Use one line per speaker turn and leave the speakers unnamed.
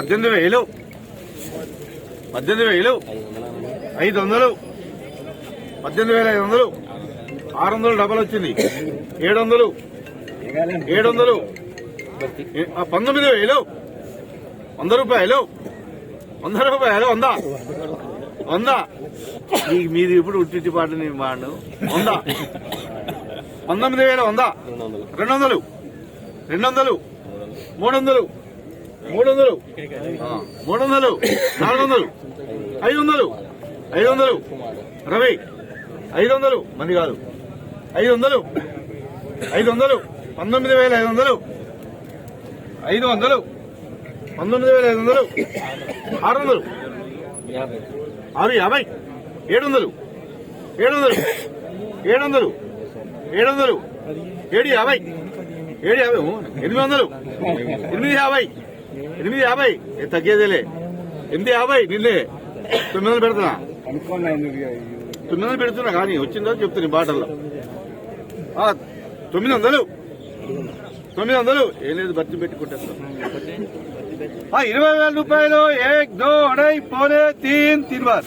$18,000 $18,000 500 $18,500 600 double వచ్చింది 700 19,000 100 మీది ఇప్పుడు ఉట్టి పాట నేను మాడు 100 19,100 200 300 300 400 500 రవి 500 మంది కాదు 500 19,500 500 19,500 600 650 700 700 700 700 750 850 తగ్గేదేలే 850 నిన్నే 900 పెడుతున్నా 900 పెడుతున్నా కానీ వచ్చిందో చెప్తున్నా బాటల్లో 900 ఏం లేదు భర్తీ పెట్టుకుంటారు 20,000 రూపాయలు 1 2 2 3 4 3 बार